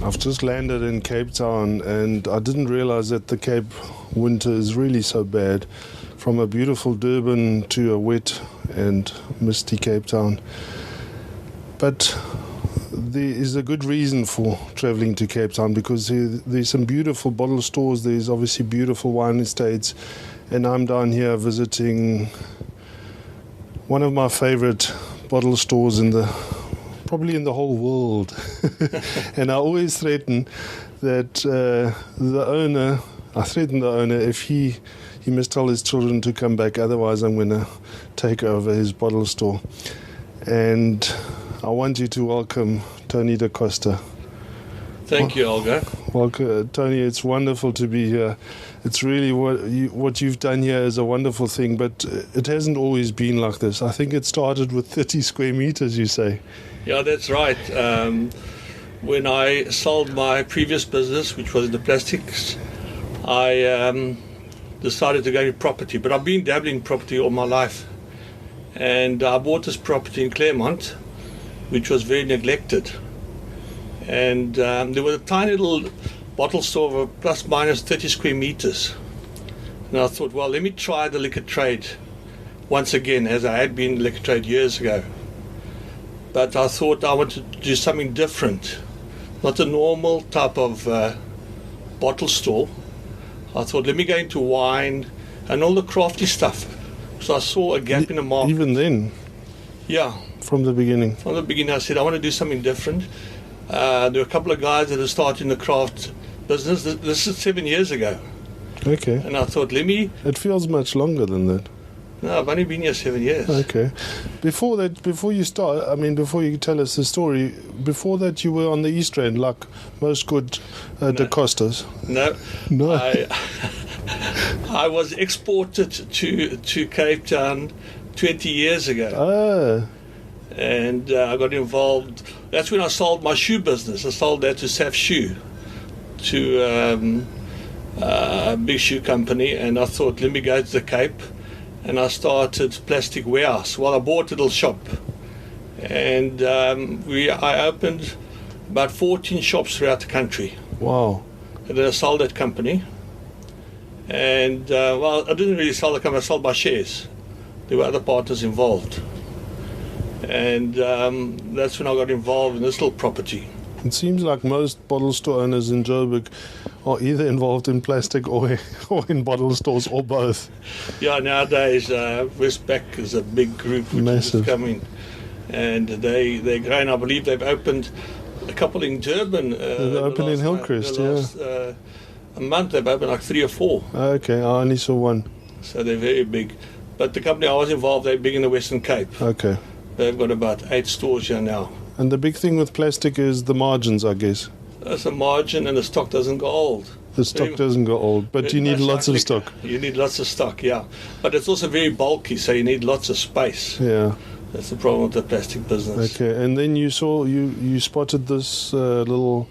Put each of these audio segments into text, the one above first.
I've just landed in Cape Town and I didn't realize that the Cape winter is really so bad. From a beautiful Durban to a wet and misty Cape Town. But there is a good reason for traveling to Cape Town because there's some beautiful bottle stores, there's obviously beautiful wine estates, and I'm down here visiting one of my favorite bottle stores probably in the whole world. And I always threaten that I threaten the owner if he must tell his children to come back, otherwise I'm going to take over his bottle store. And I want you to welcome Tony da Costa. Thank you, Olga. Welcome, Tony. It's wonderful to be here. It's really what you've done here is a wonderful thing, but it hasn't always been like this. I think it started with 30 square meters, you say. Yeah, that's right. When I sold my previous business, which was in the plastics, I decided to go into property. But I've been dabbling in property all my life. And I bought this property in Claremont, which was very neglected. And there was a tiny little bottle store of plus minus 30 square meters. And I thought, well, let me try the liquor trade once again, as I had been in liquor trade years ago. But I thought I wanted to do something different, not a normal type of bottle store. I thought, let me go into wine and all the crafty stuff. So I saw a gap in the market. Even then? Yeah. From the beginning? From the beginning, I said, I want to do something different. There were a couple of guys that had started in the craft business. This is 7 years ago. Okay. And I thought, let me... It feels much longer than that. No, I've only been here 7 years. Okay. Before you tell us the story, before that you were on the East Rand, like most good da Costas. No. No. I was exported to Cape Town 20 years ago. Ah. And I got involved. That's when I sold my shoe business. I sold that to Saf Shoe, to a big shoe company. And I thought, let me go to the Cape. And I started Plastic Warehouse. Well, I bought a little shop. And I opened about 14 shops throughout the country. Wow. And then I sold that company. And, well, I didn't really sell the company. I sold my shares. There were other partners involved. And that's when I got involved in this little property. It seems like most bottle store owners in Joburg are either involved in plastic or in bottle stores or both. Yeah, nowadays Westpac is a big group which Massive. is coming, and they're growing. I believe they've opened a couple in Durban. They've opened in Hillcrest, a month they've opened like 3 or 4. Okay, I only saw one. So they're very big. But the company I was involved, they're big in the Western Cape. Okay. They've got about 8 stores here now. And the big thing with plastic is the margins, I guess. That's a margin, and the stock doesn't go old. The stock doesn't go old, but you need lots of stock. You need lots of stock, yeah. But it's also very bulky, so you need lots of space. Yeah. That's the problem with the plastic business. Okay, and then you spotted this little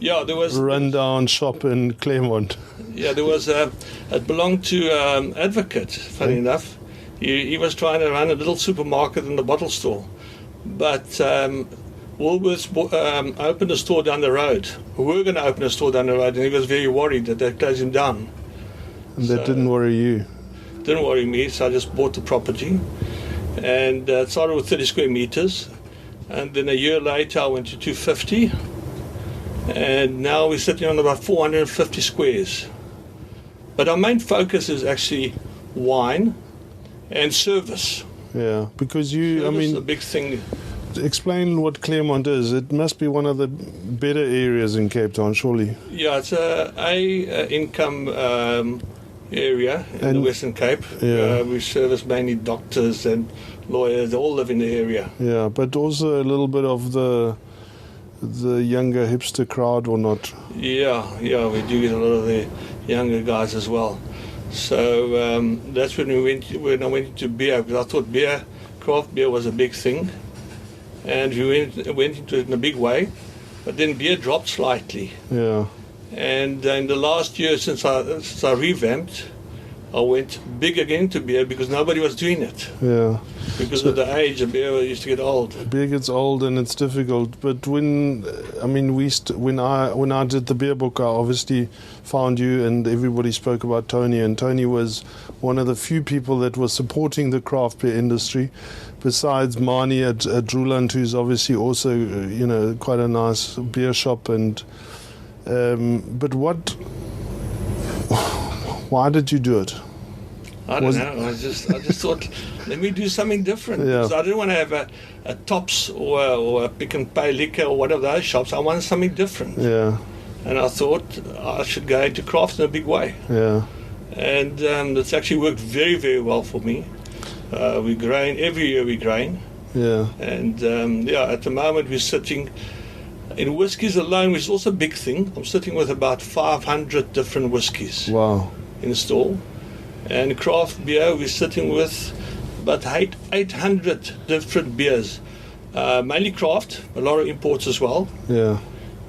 there was rundown shop in Claremont. Yeah, there was it belonged to Advocate, funny enough. He was trying to run a little supermarket in the bottle store. But Woolworths opened a store down the road. We were going to open a store down the road, and he was very worried that they'd close him down. And that didn't worry you? Didn't worry me, so I just bought the property. And it started with 30 square meters. And then a year later, I went to 250. And now we're sitting on about 450 squares. But our main focus is actually wine and service. Yeah, because service is a big thing. Explain what Claremont is. It must be one of the better areas in Cape Town, surely. Yeah, it's a income area in the Western Cape. Yeah. We service mainly doctors and lawyers. They all live in the area. Yeah, but also a little bit of the younger hipster crowd, or not? Yeah, we do get a lot of the younger guys as well. So that's when I went into beer, because I thought craft beer was a big thing, and we went into it in a big way. But then beer dropped slightly. Yeah. And in the last year, since I revamped, I went big again to beer because nobody was doing it. Yeah. Because of the age, the beer used to get old. Beer gets old and it's difficult. But when I did the beer book, I obviously found you, and everybody spoke about Tony. And Tony was one of the few people that was supporting the craft beer industry, besides Marnie at Druland, who's obviously also quite a nice beer shop. And but why did you do it? I don't know. I just thought, let me do something different. Yeah. Because I didn't want to have a Tops or a Pick and Pay Liquor or one of those shops. I wanted something different. Yeah. And I thought I should go into craft in a big way. Yeah. And it's actually worked very, very well for me. We're growing. Every year we're growing. Yeah. And at the moment we're sitting in whiskies alone, which is also a big thing. I'm sitting with about 500 different whiskies. Wow. In the store. And craft beer, we're sitting with about 800 different beers. Mainly craft, a lot of imports as well. Yeah.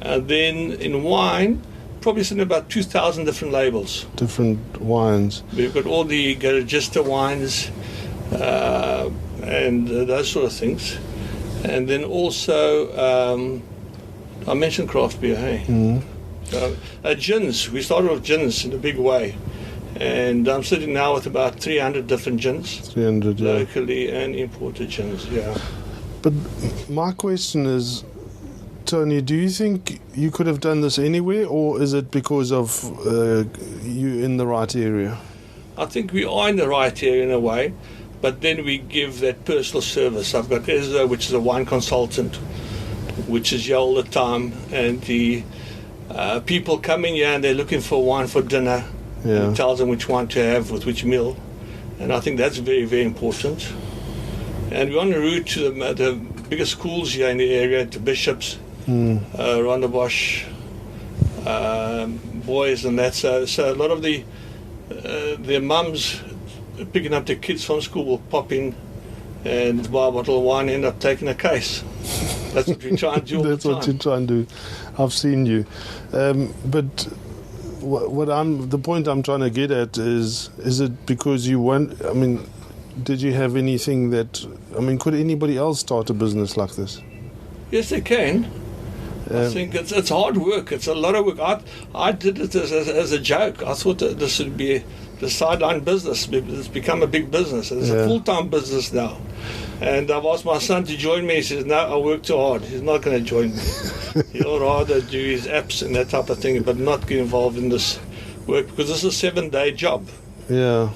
And then in wine, probably sitting about 2,000 different labels. Different wines. We've got all the Garagista wines and those sort of things. And then also, I mentioned craft beer, hey? Mm-hmm. Gins, we started with gins in a big way. And I'm sitting now with about 300 different gins. 300, yeah. Locally and imported gins, yeah. But my question is, Tony, do you think you could have done this anywhere, or is it because of you in the right area? I think we are in the right area in a way, but then we give that personal service. I've got Ezra, which is a wine consultant, which is here all the time, and the people come in here and they're looking for wine for dinner. Yeah. And tells them which one to have with which meal, and I think that's very, very important. And we're on the route to the biggest schools here in the area, to Bishops, Rondebosch, boys, and that. So a lot of their mums picking up their kids from school will pop in and buy a bottle of wine and end up taking a case. That's what we try and do all That's the time. what you try and do. I've seen you, but. The point I'm trying to get at is it because you want? I mean, did you have anything that? I mean, could anybody else start a business like this? Yes, they can. I think it's hard work. It's a lot of work. I did it as a joke. I thought that this would be the sideline business. It's become a big business. It's a full-time business now. And I've asked my son to join me. He says, no, I work too hard. He's not going to join me. He'll rather do his apps and that type of thing, but not get involved in this work, because this is a 7-day job. Yeah.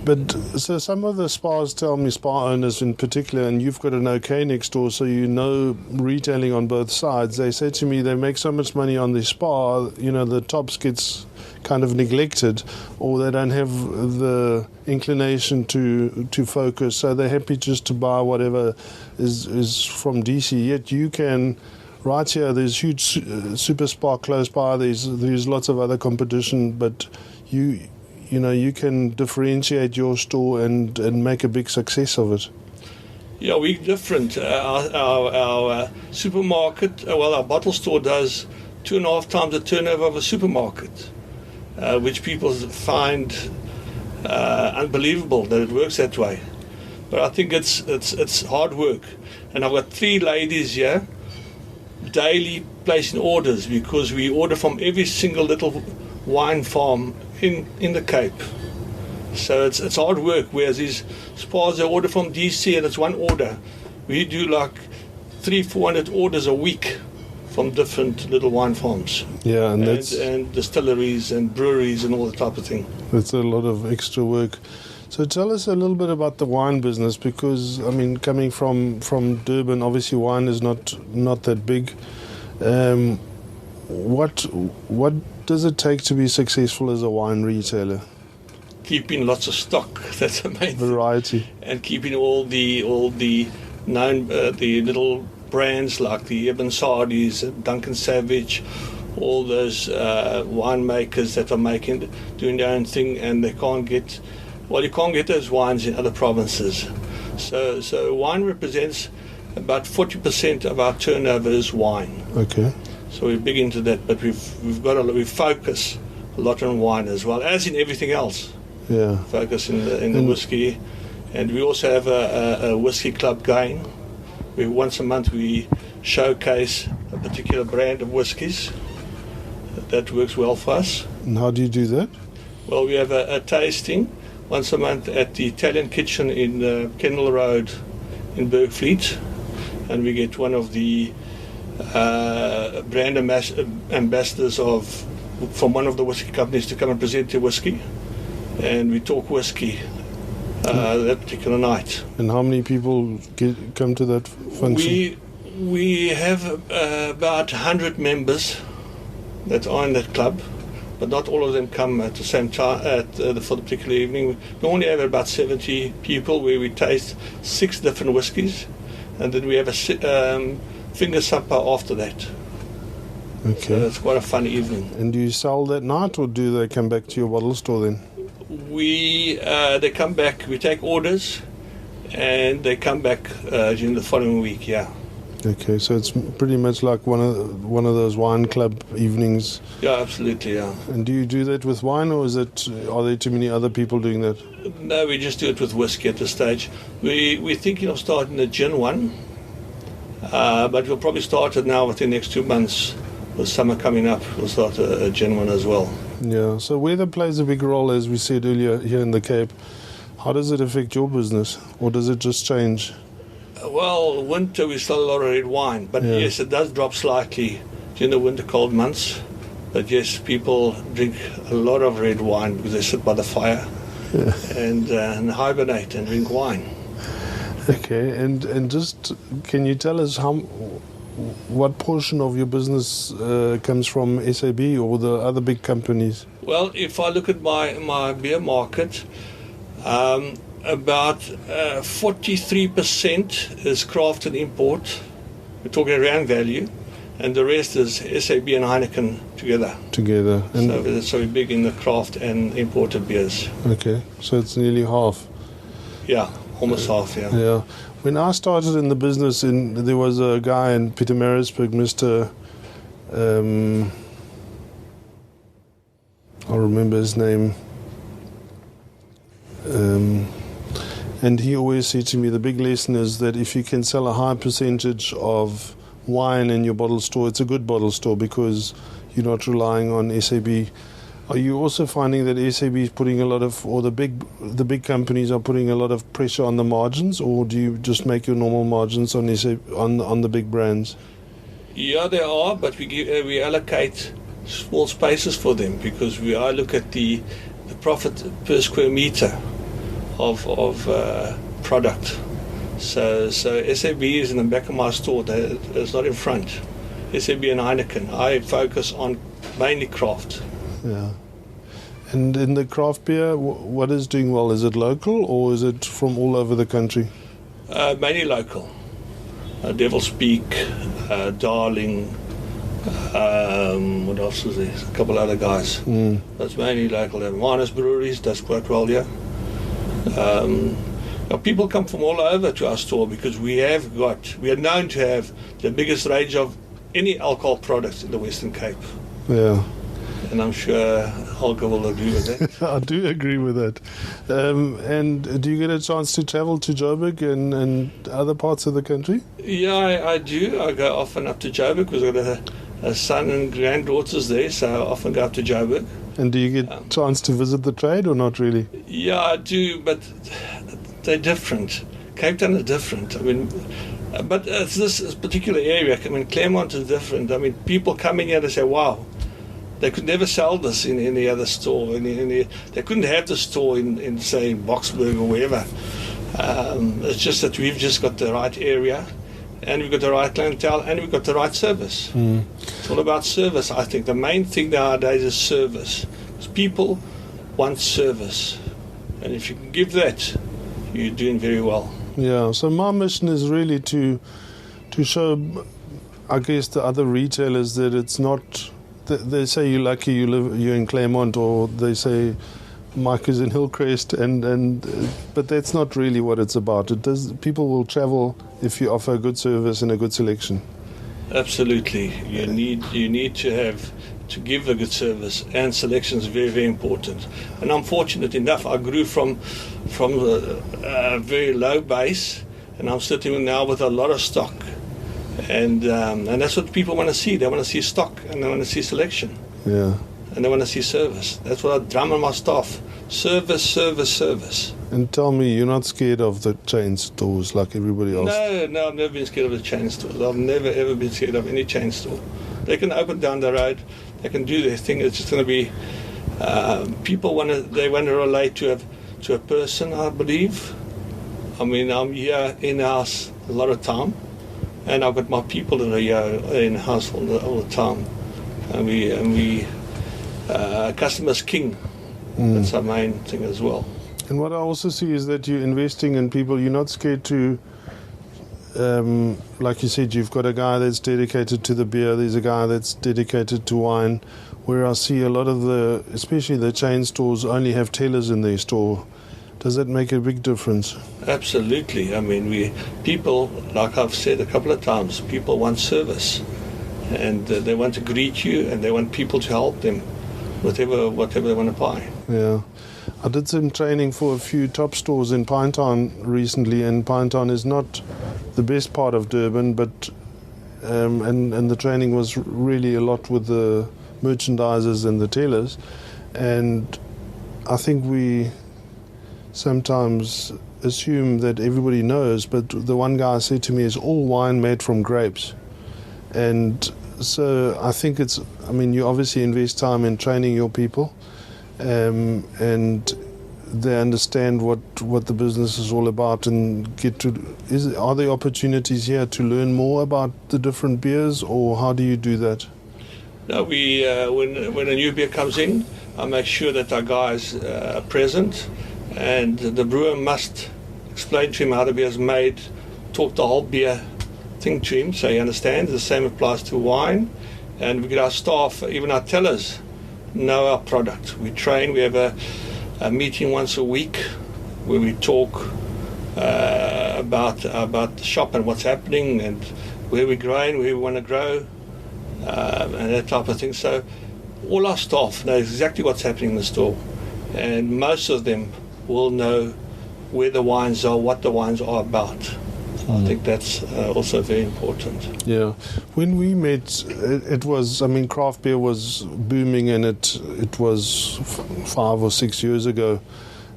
But so some of the spas tell me, spa owners in particular, and you've got an OK next door, so you know retailing on both sides. They say to me they make so much money on the spa, the Tops gets kind of neglected, or they don't have the inclination to focus, so they're happy just to buy whatever is from DC. Yet you can, right here, there's huge super spa close by, there's lots of other competition, but you can differentiate your store and make a big success of it. Yeah, we're different. Our supermarket, our bottle store does 2.5 times the turnover of a supermarket, which people find unbelievable that it works that way. But I think it's hard work. And I've got 3 ladies here daily placing orders, because we order from every single little wine farm in the Cape. So it's hard work, whereas these spas, they order from DC and it's one order. We do like 300-400 orders a week from different little wine farms. Yeah, and distilleries and breweries and all that type of thing. That's a lot of extra work. So tell us a little bit about the wine business, because I mean, coming from Durban, obviously wine is not that big. What does it take to be successful as a wine retailer? Keeping lots of stock. That's the main variety thing. And keeping all the known the little brands like the Eben Sardis, Duncan Savage, all those winemakers that are doing their own thing, and they can't get. Well, you can't get those wines in other provinces. So wine represents about 40% of our turnover is wine. Okay. So we're big into that, but we focus a lot on wine as well, as in everything else. Yeah. focus in the whiskey. And we also have a whiskey club going. Once a month we showcase a particular brand of whiskies. That works well for us. And how do you do that? Well, we have a tasting once a month at the Italian Kitchen in Kennel Road in Bergfleet, and we get one of the brand ambassadors from one of the whiskey companies to come and present their whiskey, and we talk whiskey that particular night. And how many people come to that function? We have about 100 members that are in that club, but not all of them come at the same time for the particular evening. We normally have about 70 people where we taste 6 different whiskies, and then we have a finger supper after that. Okay. So it's quite a fun evening. And do you sell that night, or do they come back to your bottle store then? They come back, we take orders, and they come back during the following week, yeah. Okay, so it's pretty much like one of those wine club evenings. Yeah, absolutely, yeah. And do you do that with wine, or are there too many other people doing that? No, we just do it with whiskey at this stage. We're thinking of starting a gin one, but we'll probably start it now within the next 2 months. With summer coming up, we'll start a gin one as well. Yeah, so weather plays a big role, as we said earlier, here in the Cape. How does it affect your business, or does it just change? Well, winter we sell a lot of red wine, but Yeah. yes, it does drop slightly during the winter cold months. But yes, people drink a lot of red wine because they sit by the fire and hibernate and drink wine. Okay, and just can you tell us what portion of your business comes from SAB or the other big companies? Well, if I look at my beer market, about 43% is craft and import. We're talking around value, and the rest is SAB and Heineken together. And so we're big in the craft and imported beers. Okay, so it's nearly half. Yeah, almost half. Yeah. Yeah. When I started in the business, there was a guy in Pietermaritzburg, Mr. I'll remember his name. And he always said to me, the big lesson is that if you can sell a high percentage of wine in your bottle store, it's a good bottle store because you're not relying on SAB. Are you also finding that SAB is putting a lot of, or the big companies are putting a lot of pressure on the margins, or do you just make your normal margins on SAB, on the big brands? Yeah, there are, but we allocate small spaces for them because I look at the profit per square meter of product. So SAB is in the back of my store. It's not in front. SAB and Heineken. I focus on mainly craft. Yeah. And in the craft beer, what is doing well? Is it local or is it from all over the country? Mainly local. Devil's Peak, Darling, what else is there? A couple other guys. That's mainly local. Minus Breweries does quite well, yeah. People come from all over to our store because we are known to have the biggest range of any alcohol products in the Western Cape. Yeah. And I'm sure Holger will agree with that. I do agree with that. And do you get a chance to travel to Joburg and other parts of the country? Yeah, I do. I go often up to Joburg because I've got a son and granddaughters there, so I often go up to Joburg. And do you get a chance to visit the trade or not really? Yeah, I do, but they're different. Cape Town is different. I mean, but this particular area, I mean, Claremont is different. I mean, people come in here and say, wow, they could never sell this in any other store. They couldn't have the store in say, Boksburg or wherever. It's just that we've just got the right area, and we've got the right clientele, and we've got the right service. It's all about service, I think. The main thing nowadays is service. Because people want service. And if you can give that, you're doing very well. Yeah, so my mission is really to show, I guess, the other retailers that it's not... They say you're lucky you're in Claremont, or they say Mike is in Hillcrest, but that's not really what it's about. People will travel if you offer a good service and a good selection. Absolutely, you need to have to give a good service, and selection is very, very important. And I'm fortunate enough, I grew from a very low base, and I'm sitting now with a lot of stock. And that's what people want to see. They want to see stock, and they want to see selection. Yeah. And they want to see service. That's what I drum on my staff. Service, service, service. And tell me, you're not scared of the chain stores like everybody else? No, I've never been scared of the chain stores. I've never, ever been scared of any chain store. They can open down the road. They can do their thing. It's just going to be... people want to relate to a person, I believe. I mean, I'm here in-house a lot of time. And I've got my people that are here in-house all the time. And we customer's king. That's our main thing as well. And what I also see is that you're investing in people. You're not scared to, like you said, you've got a guy that's dedicated to the beer. There's a guy that's dedicated to wine. Where I see a lot of especially the chain stores, only have tellers in their store. Does that make a big difference? Absolutely. I mean, people, like I've said a couple of times, people want service. And they want to greet you, and they want people to help them, whatever they want to buy. Yeah. I did some training for a few top stores in Pinetown recently, and Pinetown is not the best part of Durban, but and the training was really a lot with the merchandisers and the tellers, and I think we sometimes assume that everybody knows, but the one guy said to me, "Is all wine made from grapes?" And so I think you obviously invest time in training your people, and they understand what the business is all about, and are there opportunities here to learn more about the different beers, or how do you do that? No, we when a new beer comes in, I make sure that our guys are present, and the brewer must explain to him how the beer is made, talk the whole beer thing to him so he understands. The same applies to wine, and we get our staff, even our tellers, know our product. We train. We have a meeting once a week where we talk about the shop and what's happening and where we're growing, where we want to grow, and that type of thing. So all our staff know exactly what's happening in the store, and most of them will know where the wines are, what the wines are about. I think that's also very important. Yeah. When we met, it was, craft beer was booming, and it was 5 or 6 years ago,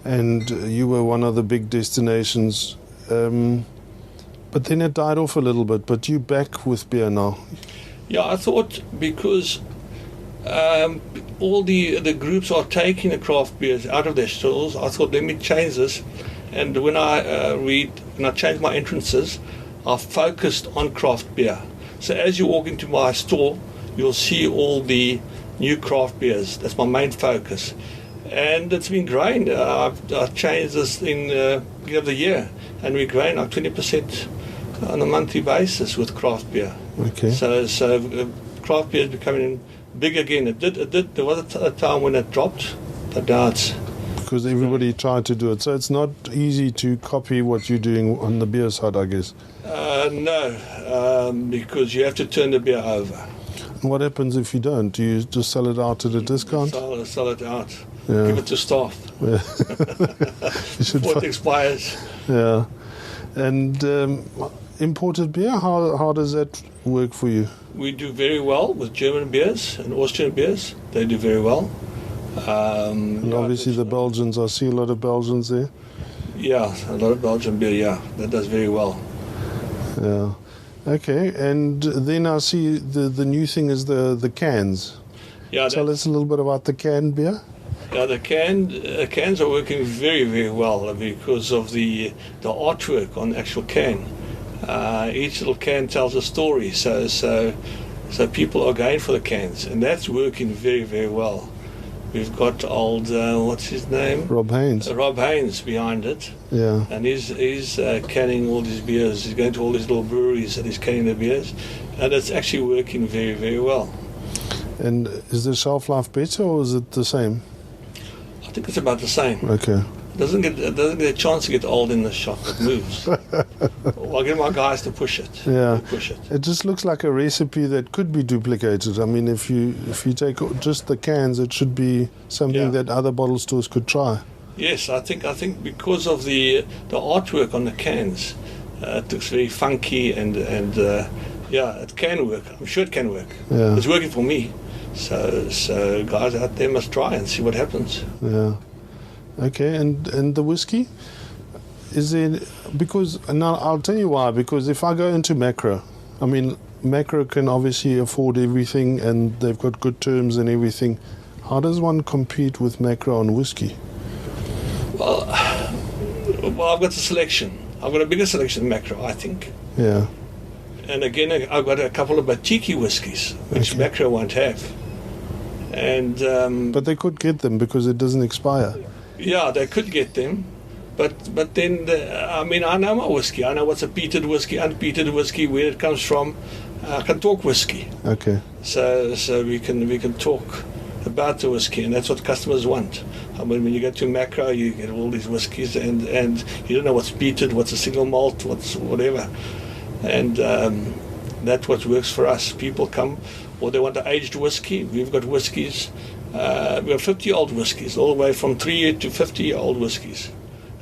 and you were one of the big destinations. But then it died off a little bit, but you're back with beer now. Yeah, I thought because all the groups are taking the craft beers out of their stalls, I thought, let me change this. And when I changed my entrances, I focused on craft beer. So as you walk into my store, you'll see all the new craft beers. That's my main focus. And it's been growing. I've changed this in the beginning of the year, and we're growing like 20% on a monthly basis with craft beer. Okay. So craft beer is becoming big again. It did. There was a time when it dropped, but now it's... Because everybody tried to do it. So it's not easy to copy what you're doing on the beer side, I guess. No, because you have to turn the beer over. And what happens if you don't? Do you just sell it out at a discount? Sell it out. Yeah. Give it to staff. Yeah. Before it expires. Yeah. And imported beer, how does that work for you? We do very well with German beers and Austrian beers. They do very well. And obviously the Belgians, I see a lot of Belgians there. Yeah, a lot of Belgian beer, yeah. That does very well. Yeah. Okay, and then I see the new thing is the cans. Yeah. Tell us a little bit about the canned beer. Yeah, the cans are working very, very well because of the artwork on the actual can. Each little can tells a story, so people are going for the cans, and that's working very, very well. We've got old, what's his name? Rob Haynes. Rob Haynes behind it. Yeah. And he's canning all these beers. He's going to all these little breweries and he's canning the beers. And it's actually working very, very well. And is the shelf life better or is it the same? I think it's about the same. Okay. doesn't get a chance to get old in the shop. It moves. I get my guys to push it. Yeah, push it. It just looks like a recipe that could be duplicated. I mean, if you take just the cans, it should be something that other bottle stores could try. Yes, I think because of the artwork on the cans, it looks very funky and it can work. I'm sure it can work. Yeah. It's working for me. So guys out there must try and see what happens. Yeah. Okay, and the whiskey, is it, because, and I'll tell you why, because if I go into Macro, I mean, Macro can obviously afford everything and they've got good terms and everything. How does one compete with Macro on whiskey? Well, I've got a selection. I've got a bigger selection than Macro, I think. Yeah. And again, I've got a couple of boutique whiskies, which Macro won't have. And but they could get them because it doesn't expire. Yeah, they could get them, but then I know my whiskey. I know what's a peated whiskey, unpeated whiskey, where it comes from. I can talk whiskey. Okay. So we can talk about the whiskey, and that's what customers want. I mean, when you go to Macro, you get all these whiskies, and you don't know what's peated, what's a single malt, what's whatever, and that's what works for us. People come, or they want an aged whiskey. We've got whiskies. We have 50-year-old whiskies, all the way from 3-year to 50-year-old whiskies.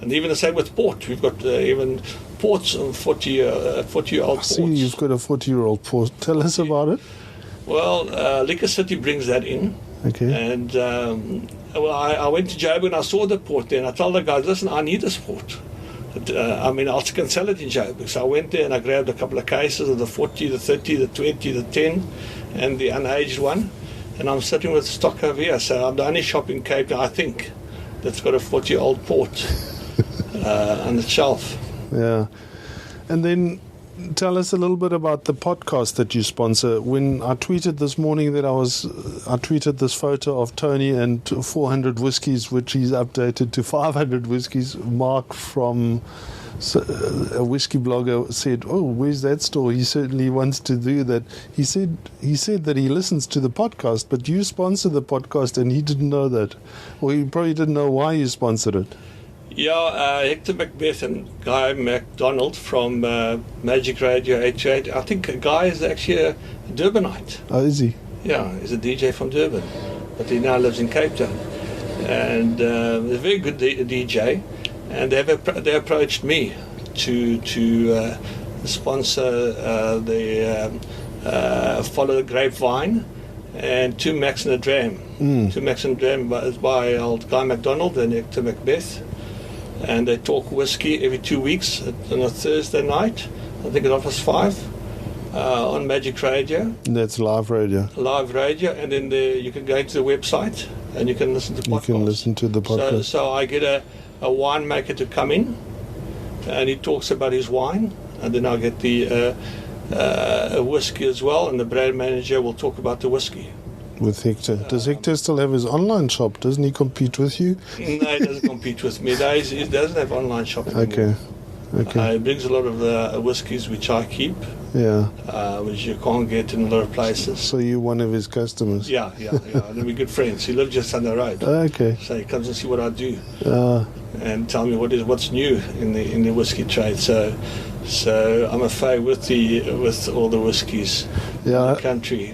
And even the same with port. We've got even ports of 40-year-old ports. See, you've got a 40-year-old port. Tell us about it. Well, Liquor City brings that in. Okay. And I went to Joburg and I saw the port there. And I told the guys, listen, I need this port. I can sell it in Joburg. So I went there and I grabbed a couple of cases of the 40, the 30, the 20, the 10, and the unaged one. And I'm sitting with stock over here, so I'm the only shop in Cape Town, I think, that's got a 40-year-old port on the shelf. Yeah. And then tell us a little bit about the podcast that you sponsor. When I tweeted this morning that I tweeted this photo of Tony and 400 whiskies, which he's updated to 500 whiskies. Mark from a whiskey blogger said, "Oh, where's that store? He certainly wants to do that." He said that he listens to the podcast, but you sponsor the podcast, and he didn't know that, or he probably didn't know why you sponsored it. Yeah, Hector Macbeth and Guy MacDonald from Magic Radio 88. I think Guy is actually a Durbanite. Oh, is he? Yeah, he's a DJ from Durban, but he now lives in Cape Town, and he's a very good DJ. And they approached me to sponsor the Follow the Grapevine and Two Max and a Dram. Two Max and a Dram by old Guy MacDonald and Hector Macbeth. And they talk whiskey every 2 weeks on a Thursday night. I think at 5:30 on Magic Radio. That's live radio. Live radio, and then you can go to the website and you can listen to podcasts. You can listen to the podcast. So I get a winemaker to come in, and he talks about his wine, and then I'll get the whiskey as well, and the brand manager will talk about the whiskey. With Hector. Does Hector still have his online shop? Doesn't he compete with you? No, he doesn't compete with me. No, he doesn't have online shop anymore. Okay. He brings a lot of the whiskies which I keep, which you can't get in a lot of places. So you're one of his customers? Yeah. And we're good friends. He lives just down the road. Okay. So he comes and see what I do and tell me what's new in the whiskey trade. So I'm a fay with all the whiskies in the country.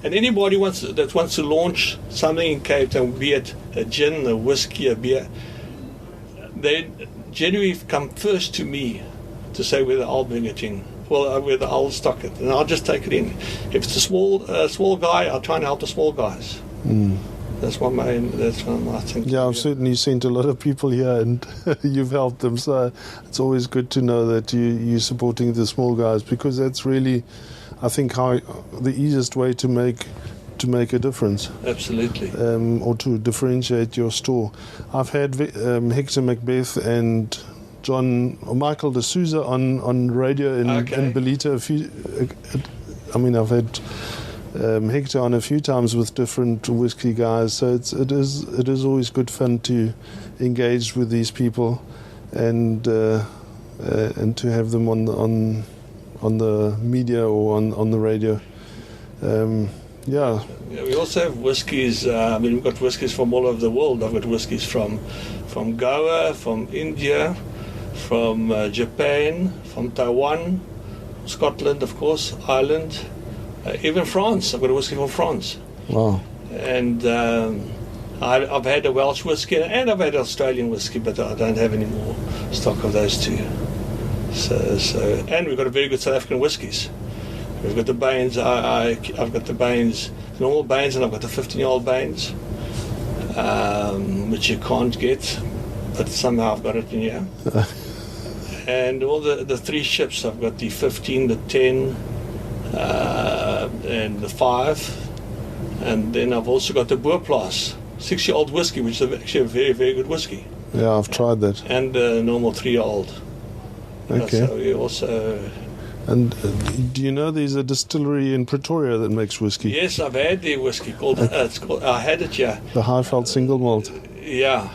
And anybody that wants to launch something in Cape Town, be it a gin, a whiskey, a beer, they generally come first to me to say whether I'll bring it in, whether I'll stock it, and I'll just take it in. If it's a small guy, I'll try and help the small guys. That's one of my things. Yeah, I've certainly sent a lot of people here, and you've helped them. So it's always good to know that you're supporting the small guys, because that's really, I think, how the easiest way to make a difference. Absolutely. Or to differentiate your store. I've had Hector Macbeth and Michael D'Souza on radio in Belita. I've had Hector on a few times with different whiskey guys, so it is always good fun to engage with these people and to have them on the media or on the radio. Yeah. Yeah, we also have whiskies. We've got whiskies from all over the world. I've got whiskies from Goa, from India, from Japan, from Taiwan, Scotland, of course, Ireland, even France. I've got a whiskey from France. Wow. And I've had a Welsh whiskey and I've had Australian whiskey, but I don't have any more stock of those two. So and we've got a very good South African whiskies. We've got the Baines. I've got the Baines, normal Baines, and I've got the 15-year-old Baines, which you can't get, but somehow I've got it in here. And all the three ships. I've got the 15, the 10, and the 5, and then I've also got the Boerplaas 6-year-old whiskey, which is actually a very, very good whiskey. Yeah, I've tried that. And the normal 3-year-old. Okay. So we also. And do you know there's a distillery in Pretoria that makes whiskey? Yes, I've had their whiskey called. I had it here. The Highveld Single Malt. Yeah,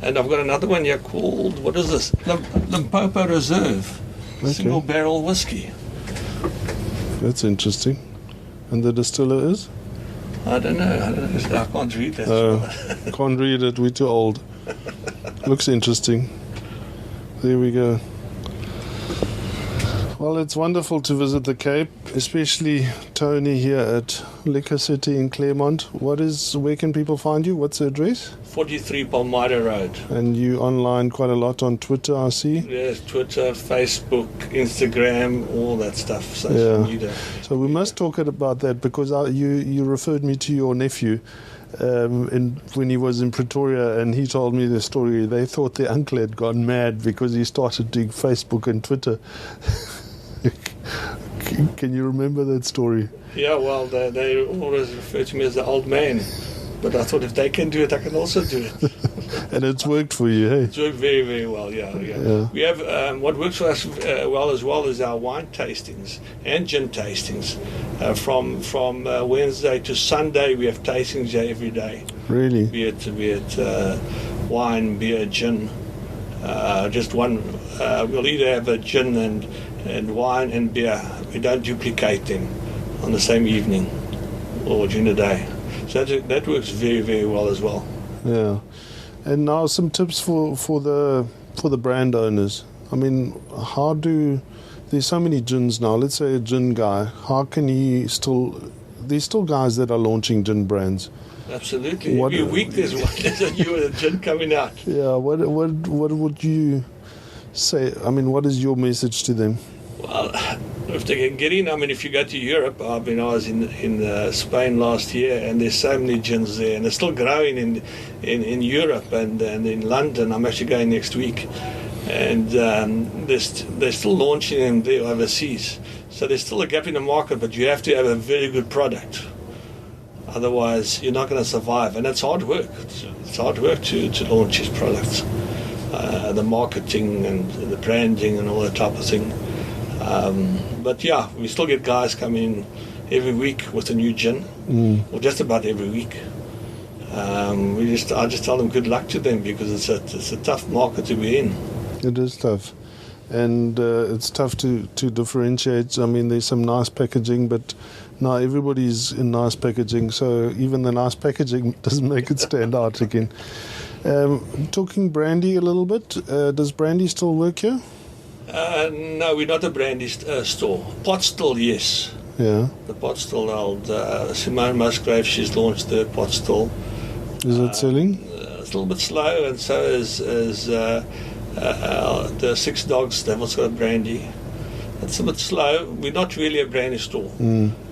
and I've got another one here called, what is this? Limpopo Reserve, single barrel whiskey. That's interesting. And the distiller is? I don't know. I can't read that. Can't read it. We're too old. Looks interesting. There we go. Well, it's wonderful to visit the Cape, especially Tony here at Liquor City in Claremont. Where can people find you? What's the address? 43 Palmyra Road. And you online quite a lot on Twitter, I see. Yes, Twitter, Facebook, Instagram, all that stuff. Social media. So we must talk about that because you referred me to your nephew when he was in Pretoria, and he told me the story. They thought their uncle had gone mad because he started doing Facebook and Twitter. Can you remember that story? Yeah, well, they always refer to me as the old man. But I thought if they can do it, I can also do it. And it's worked for you, hey? It's worked very, very well, yeah. We have, what works for us well as well is our wine tastings and gin tastings. From Wednesday to Sunday, we have tastings here every day. Really? Be it wine, beer, gin. Just one. We'll either have a gin and wine and beer. We don't duplicate them on the same evening or during the day. So that works very, very well as well. Yeah. And now some tips for the brand owners. I mean, there's so many gins now. Let's say a gin guy, how can he there's still guys that are launching gin brands. Absolutely. Every week there's a new gin coming out. Yeah, what would you say? I mean, what is your message to them? Well, if they can get in, I mean, if you go to Europe, I was in Spain last year, and there's so many gins there, and they're still growing in Europe and in London. I'm actually going next week, and they're still launching them there overseas. So there's still a gap in the market, but you have to have a very good product. Otherwise, you're not going to survive, and it's hard work. It's hard work to launch these products, the marketing and the branding and all that type of thing. But yeah, we still get guys coming every week with a new gin, or just about every week. I just tell them good luck to them because it's a tough market to be in. It is tough, and it's tough to differentiate. I mean, there's some nice packaging, but now everybody's in nice packaging, so even the nice packaging doesn't make it stand out again. Talking brandy a little bit, does brandy still work here? No, we're not a brandy store. Pot still, yes. Yeah. The pot still old. Simone Musgrave, she's launched the pot still. Is it selling? It's a little bit slow, and so is the Six Dogs. They've also got brandy. It's a bit slow. We're not really a brandy store.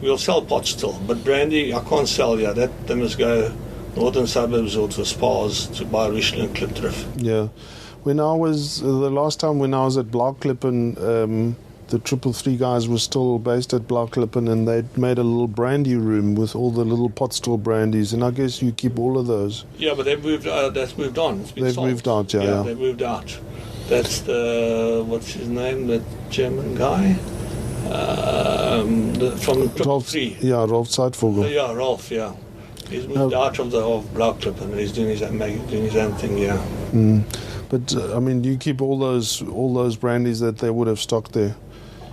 We'll sell pot still, but brandy I can't sell here. They must go northern suburbs or to Spas to buy Richelieu and Klipdrift. Yeah. When I was the last time when I was at Blauklippen, the 333 guys were still based at Blauklippen, and they'd made a little brandy room with all the little pot still brandies, and I guess you keep all of those. Yeah, but they've moved. That's moved on. It's been they've sold. moved out. Yeah, they've moved out. That's the what's his name? The German guy from 333. Yeah, Rolf Zeitvogel. Yeah, Rolf. Yeah, he's moved out of Blauklippen, and he's doing his own thing. Yeah. But I mean, do you keep all those brandies that they would have stocked there?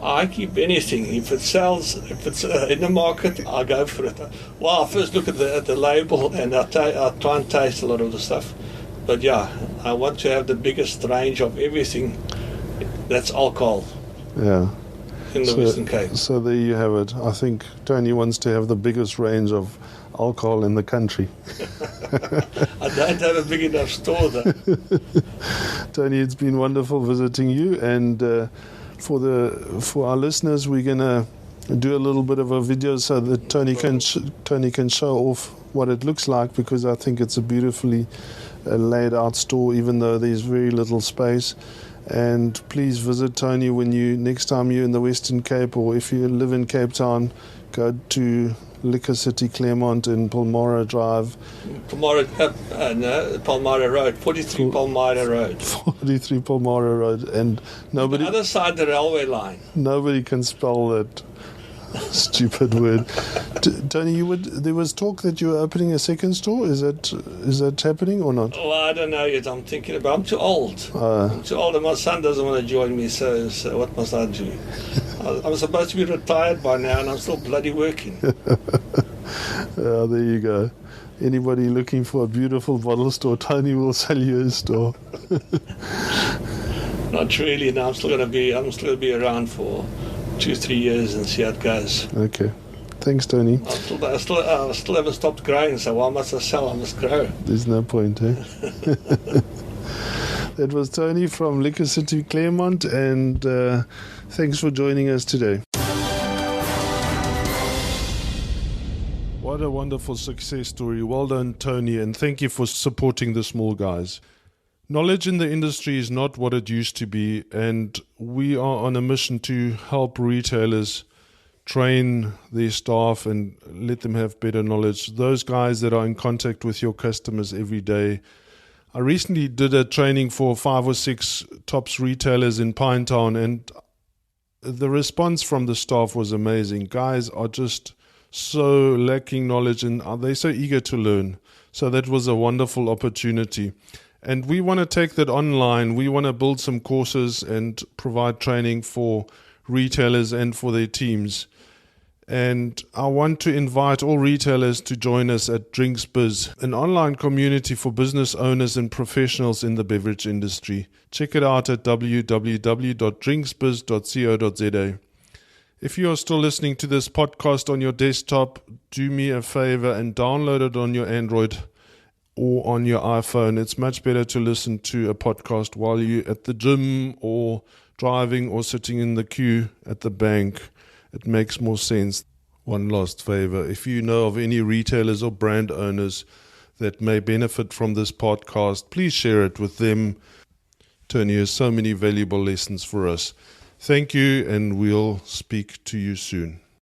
I keep anything. If it sells, if it's in the market, I go for it. Well, I first look at the label, and I try and taste a lot of the stuff. But yeah, I want to have the biggest range of everything that's alcohol. Yeah. In the Western Cape. So there you have it. I think Tony wants to have the biggest range of alcohol in the country. I don't have a big enough store though. Tony, it's been wonderful visiting you, and for our listeners, we're gonna do a little bit of a video so that Tony can show off what it looks like, because I think it's a beautifully laid out store, even though there's very little space. And please visit Tony next time you're in the Western Cape, or if you live in Cape Town, go to Liquor City Claremont in Palmyra Drive. Palmyra Road, 43 Palmyra Road. 43 Palmyra Road, and nobody. On the other side of the railway line. Nobody can spell that stupid word. Tony, there was talk that you were opening a second store. Is that happening or not? Well, I don't know yet. I'm thinking about. I'm too old. I'm too old, and my son doesn't want to join me. So what must I do? I'm supposed to be retired by now, and I'm still bloody working. There you go. Anybody looking for a beautiful bottle store, Tony will sell you a store. Not really. No, I'm still going to be around for 2-3 years and see how it goes. Okay. Thanks, Tony. I still haven't stopped growing, so why must I sell? I must grow. There's no point, eh? That was Tony from Liquor City Claremont, and thanks for joining us today. What a wonderful success story. Well done, Tony, and thank you for supporting the small guys. Knowledge in the industry is not what it used to be, and we are on a mission to help retailers train their staff and let them have better knowledge. Those guys that are in contact with your customers every day. I recently did a training for 5 or 6 tops retailers in Pinetown, and the response from the staff was amazing. Guys are just so lacking knowledge, and they're so eager to learn. So that was a wonderful opportunity. And we want to take that online. We want to build some courses and provide training for retailers and for their teams. And I want to invite all retailers to join us at DrinksBiz, an online community for business owners and professionals in the beverage industry. Check it out at www.drinksbiz.co.za. If you are still listening to this podcast on your desktop, do me a favor and download it on your Android or on your iPhone. It's much better to listen to a podcast while you're at the gym or driving or sitting in the queue at the bank. It makes more sense. One last favor. If you know of any retailers or brand owners that may benefit from this podcast, please share it with them. Tony has so many valuable lessons for us. Thank you, and we'll speak to you soon.